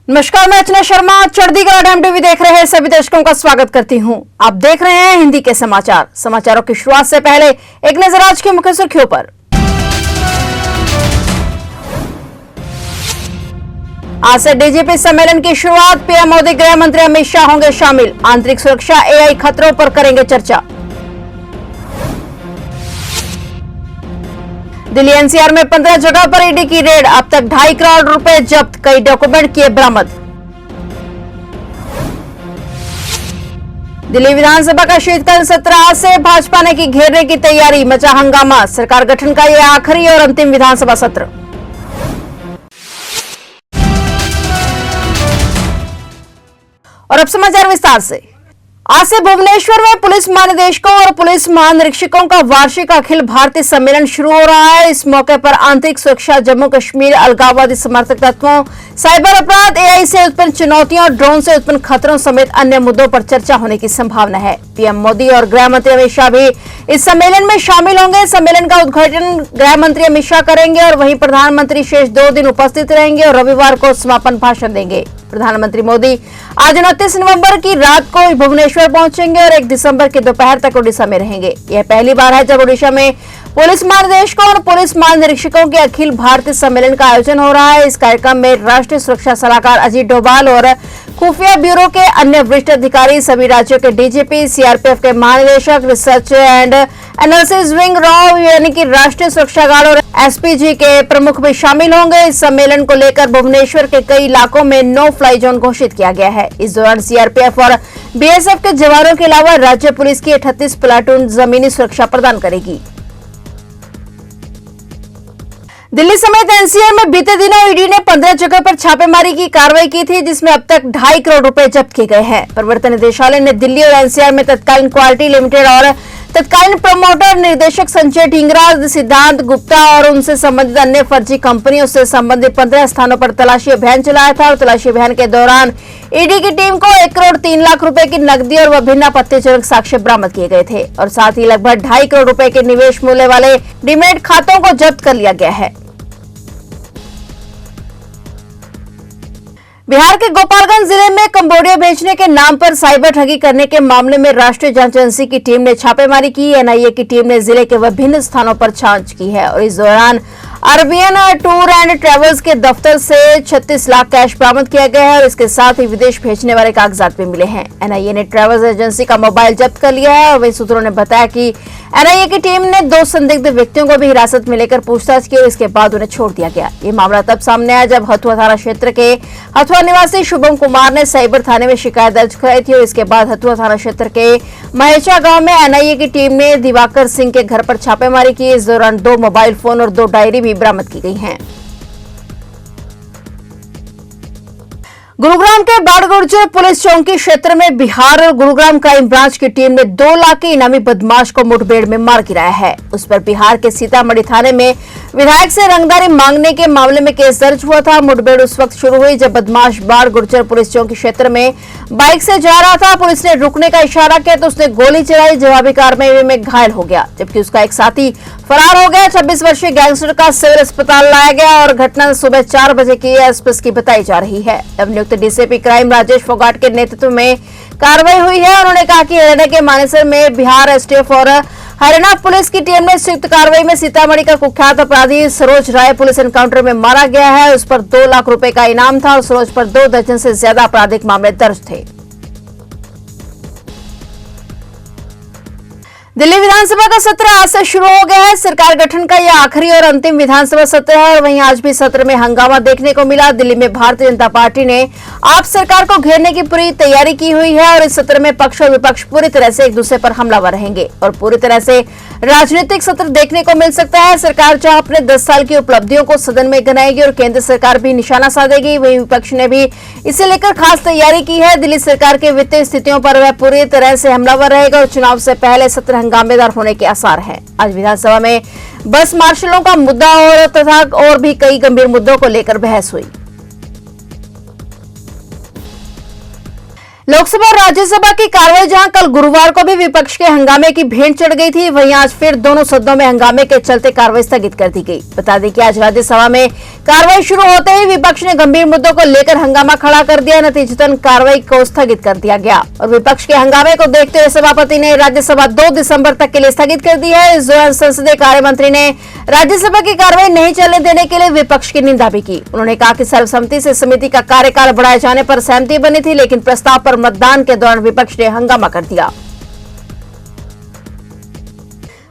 नमस्कार, मैं Archana Sharma चढ़ीगढ़ time TV देख रहे हैं सभी दर्शकों का स्वागत करती हूं। आप देख रहे हैं हिंदी के समाचार। समाचारों की शुरुआत से पहले एक नजर आज की मुख्य सुर्खियों पर। आज से डीजीपी सम्मेलन की शुरुआत। पीएम मोदी, गृह मंत्री अमित शाह होंगे शामिल। आंतरिक सुरक्षा, एआई खतरों पर करेंगे चर्चा। दिल्ली एनसीआर में 15 जगह पर ईडी की रेड। अब तक 2.5 करोड़ रुपए जब्त, कई डॉक्यूमेंट किए बरामद। दिल्ली विधानसभा का शीतकालीन सत्र आज से भाजपा ने की घेरने की तैयारी, मचा हंगामा। सरकार गठन का यह आखिरी और अंतिम विधानसभा सत्र। और अब समाचार विस्तार से। आज से भुवनेश्वर में पुलिस महानिदेशकों और पुलिस महानिरीक्षकों का वार्षिक अखिल भारतीय सम्मेलन शुरू हो रहा है। इस मौके पर आंतरिक सुरक्षा, जम्मू कश्मीर, अलगाववादी समर्थक तत्वों, साइबर अपराध, एआई से उत्पन्न चुनौतियों और ड्रोन से उत्पन्न खतरों समेत अन्य मुद्दों पर चर्चा होने की संभावना है। पीएम मोदी और गृह मंत्री अमित शाह भी इस सम्मेलन में शामिल होंगे। सम्मेलन का उद्घाटन गृह मंत्री अमित शाह करेंगे और वहीं प्रधानमंत्री शेष 2 दिन उपस्थित रहेंगे और रविवार को समापन भाषण देंगे। प्रधानमंत्री मोदी आज 29 नवंबर की रात को भुवनेश्वर पहुंचेंगे और 1 दिसंबर की दोपहर तक ओडिशा में रहेंगे। यह पहली बार है जब ओडिशा में पुलिस महानिदेशकों और पुलिस महानिरीक्षकों के अखिल भारतीय सम्मेलन का आयोजन हो रहा है। इस कार्यक्रम में राष्ट्रीय सुरक्षा सलाहकार अजीत डोभाल और खुफिया ब्यूरो के अन्य वरिष्ठ अधिकारी, सभी राज्यों के डीजीपी, सीआरपीएफ के महानिदेशक, research and analysis wing Rao यानी कि राष्ट्रीय सुरक्षा गार्ड और एसपीजी के प्रमुख भी शामिल होंगे। इस सम्मेलन को लेकर भुवनेश्वर के कई इलाकों में नो फ्लाई जोन घोषित किया गया है। इस दौरान सीआरपीएफ और बीएसएफ के जवानों के अलावा राज्य पुलिस की 38 प्लाटून जमीनी सुरक्षा प्रदान करेगी। दिल्ली समेत एनसीआर में बीते दिनों ईडी ने 15 जगह पर छापेमारी की कार्रवाई की थी, जिसमें अब तक 2.5 करोड़ रुपए जब्त किए गए हैं। प्रवर्तन निदेशालय ने दिल्ली और एनसीआर में तत्कालीन क्वालिटी लिमिटेड और तत्कालीन प्रमोटर निर्देशक संजय ढींगरा, सिद्धांत गुप्ता और उनसे संबंधित अन्य फर्जी कंपनियों से संबंधित 15 स्थानों पर तलाशी अभियान चलाया था और तलाशी अभियान के दौरान ईडी की टीम को 1 करोड़ 3 लाख रुपए की नकदी और विभिन्न आपत्तिजनक साक्ष्य बरामद किए गए थे और साथ ही लगभग 2.5 करोड़ रुपए के निवेश मूल्य वाले डीमैट खातों को जब्त कर लिया गया है। बिहार के गोपालगंज जिले में कंबोडिया भेजने के नाम पर साइबर ठगी करने के मामले में राष्ट्रीय जांच एजेंसी की टीम ने छापेमारी की। एनआईए की टीम ने जिले के विभिन्न स्थानों पर जांच की है और इस दौरान अरबियन टूर एंड ट्रेवल्स के दफ्तर से 36 लाख कैश बरामद किया गया है और इसके साथ ही विदेश भेजने वाले कागजात भी मिले हैं। एनआईए ने ट्रेवल्स एजेंसी का मोबाइल जब्त कर लिया है और वही सूत्रों ने बताया कि एनआईए की टीम ने 2 संदिग्ध व्यक्तियों को भी हिरासत में लेकर पूछताछ की और इसके बाद उन्हें छोड़ दिया गया। ये मामला तब सामने आया जब हथुआ थाना क्षेत्र के हथुआ निवासी शुभम कुमार ने साइबर थाने में शिकायत दर्ज कराई थी और इसके बाद हथुआ थाना क्षेत्र के महेचा गांव में एनआईए की टीम ने दिवाकर सिंह के घर पर छापेमारी की। इस दौरान 2 मोबाइल फोन और 2 डायरी भी बरामद की गई हैं। गुरुग्राम के बाड़गुर्जर पुलिस चौकी क्षेत्र में बिहार और गुरुग्राम क्राइम ब्रांच की टीम ने 2 लाख के इनामी बदमाश को मुठभेड़ में मार गिराया है। उस पर बिहार के सीतामढ़ी थाने में विधायक से रंगदारी मांगने के मामले में केस दर्ज हुआ था। मुठभेड़ उस वक्त शुरू हुई जब बदमाश बाड़गुर्जर पुलिस चौकी क्षेत्र में बाइक से जा रहा था। पुलिस ने रुकने का इशारा किया तो उसने गोली चलाई। जवाबी कार्रवाई में घायल हो गया जबकि उसका एक साथी फरार हो गया। 26 वर्षीय गैंगस्टर का सिविल अस्पताल लाया गया और घटना सुबह 4 बजे की एसपीएस की बताई जा रही है। नवनियुक्त डीसीपी क्राइम राजेश फोगाट के नेतृत्व में कार्रवाई हुई है। उन्होंने कहा कि हरियाणा के मानेसर में बिहार एसटीएफ और हरियाणा पुलिस की टीम ने संयुक्त कार्रवाई में सीतामढ़ी का कुख्यात अपराधी सरोज राय पुलिस एनकाउंटर में मारा गया है। उस पर 2 लाख रुपए का इनाम था और सरोज पर 2 दर्जन से ज्यादा आपराधिक मामले दर्ज थे। दिल्ली विधानसभा का सत्र आज से शुरू हो गया है। सरकार गठन का यह आखिरी और अंतिम विधानसभा सत्र है और वहीं आज भी सत्र में हंगामा देखने को मिला। दिल्ली में भारतीय जनता पार्टी ने आप सरकार को घेरने की पूरी तैयारी की हुई है और इस सत्र में पक्ष और विपक्ष पूरी तरह से एक दूसरे पर हमलावर रहेंगे और पूरी तरह से राजनीतिक सत्र देखने को मिल सकता है। सरकार जहां अपने 10 साल की उपलब्धियों को सदन में गिनाएगी और केंद्र सरकार भी निशाना साधेगी, वहीं विपक्ष ने भी इसे लेकर खास तैयारी की है। दिल्ली सरकार के वित्तीय स्थितियों पर वह पूरी तरह से हमलावर रहेगा और चुनाव से पहले सत्र हंगामेदार होने के आसार हैं। आज विधानसभा में बस मार्शलों का मुद्दा और भी कई गंभीर मुद्दों को लेकर बहस हुई। लोकसभा और राज्यसभा की कार्रवाई जहां कल गुरुवार को भी विपक्ष के हंगामे की भेंट चढ़ गई थी, वहीं आज फिर दोनों सदनों में हंगामे के चलते कार्रवाई स्थगित कर दी गई। बता दें कि आज राज्यसभा में कार्रवाई शुरू होते ही विपक्ष ने गंभीर मुद्दों को लेकर हंगामा खड़ा कर दिया। नतीजतन कार्रवाई को स्थगित कर दिया गया और विपक्ष के हंगामे को देखते हुए सभापति ने राज्यसभा 2 दिसंबर तक के लिए स्थगित कर दी है। इस दौरान संसदीय कार्य मंत्री ने राज्यसभा की कार्रवाई नहीं चलने देने के लिए विपक्ष की निंदा भी की। उन्होंने कहा कि सर्वसम्मति से समिति का कार्यकाल बढ़ाए जाने पर सहमति बनी थी, लेकिन प्रस्ताव पर मतदान के दौरान विपक्ष ने हंगामा कर दिया।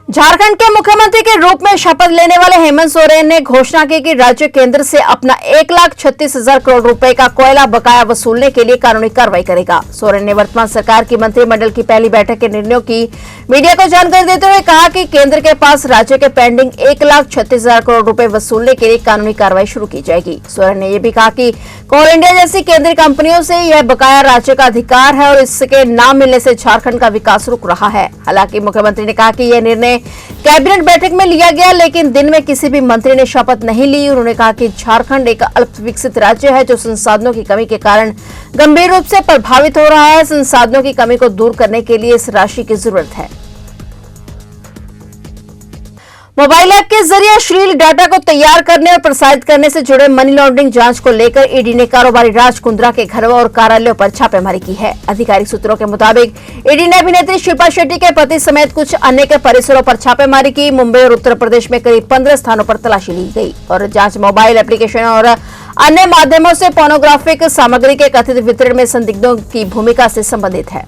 झारखंड के मुख्यमंत्री के रूप में शपथ लेने वाले हेमंत सोरेन ने घोषणा की कि राज्य केंद्र से अपना 1,36,000 करोड़ रुपए का कोयला बकाया वसूलने के लिए कानूनी कार्रवाई करेगा। सोरेन ने वर्तमान सरकार की मंत्रिमंडल की पहली बैठक के निर्णयों की मीडिया को जानकारी देते हुए कहा कि केंद्र के पास राज्य के पेंडिंग 1,36,000 करोड़ रुपए वसूलने के लिए कानूनी कार्रवाई शुरू की जाएगी। सोरेन ने यह भी कहा कि कोल इंडिया जैसी केंद्रीय कंपनियों से यह बकाया राज्य का अधिकार है और इसके न मिलने से झारखंड का विकास रुक रहा है। हालांकि मुख्यमंत्री ने कहा कि यह निर्णय कैबिनेट बैठक में लिया गया, लेकिन दिन में किसी भी मंत्री ने शपथ नहीं ली। उन्होंने कहा कि झारखंड एक अल्प विकसित राज्य है जो संसाधनों की कमी के कारण गंभीर रूप से प्रभावित हो रहा है। संसाधनों की कमी को दूर करने के लिए इस राशि की जरूरत है। मोबाइल ऐप के जरिए अश्लील डाटा को तैयार करने और प्रसारित करने से जुड़े मनी लॉन्ड्रिंग जांच को लेकर ईडी ने कारोबारी राज कुंद्रा के घरों और कार्यालयों पर छापेमारी की है। आधिकारिक सूत्रों के मुताबिक ईडी ने अभिनेत्री शिल्पा शेट्टी के पति समेत कुछ अन्य के परिसरों पर छापेमारी की। मुंबई और उत्तर प्रदेश में करीब 15 स्थानों पर तलाशी ली गई और जांच मोबाइल एप्लीकेशन और अन्य माध्यमों से पोर्नोग्राफिक सामग्री के कथित वितरण में संदिग्धों की भूमिका से संबंधित है।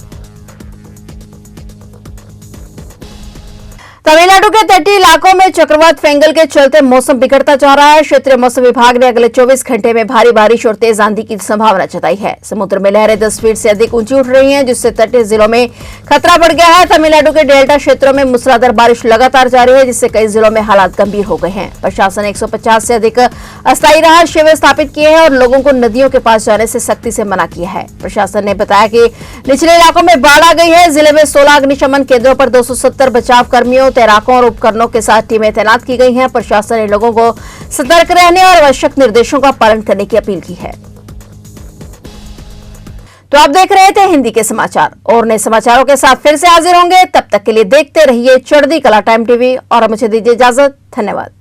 तमिलनाडु के तटीय इलाकों में चक्रवात फेंगल के चलते मौसम बिगड़ता जा रहा है। क्षेत्रीय मौसम विभाग ने अगले 24 घंटे में भारी बारिश और तेज आंधी की संभावना जताई है। समुद्र में लहरें 10 फीट से अधिक ऊंची उठ रही हैं, जिससे तटीय जिलों में खतरा बढ़ गया है। तमिलनाडु के डेल्टा क्षेत्रों में मूसलाधार बारिश लगातार जारी है, जिससे कई जिलों में हालात गंभीर हो गए हैं। प्रशासन ने 150 से अधिक अस्थायी राहत शिविर स्थापित किए हैं और लोगों को नदियों के पास जाने से सख्ती से मना किया है। प्रशासन ने बताया कि निचले इलाकों में बाढ़ आ गई है। जिले में 16 अग्निशमन केंद्रों पर 270 बचाव कर्मियों, तैराकों और उपकरणों के साथ टीमें तैनात की गई हैं। प्रशासन ने लोगों को सतर्क रहने और आवश्यक निर्देशों का पालन करने की अपील की है। तो आप देख रहे थे हिंदी के समाचार और नए समाचारों के साथ फिर से हाजिर होंगे। तब तक के लिए देखते रहिए चढ़ती कला टाइम टीवी और मुझे दीजिए इजाजत। धन्यवाद।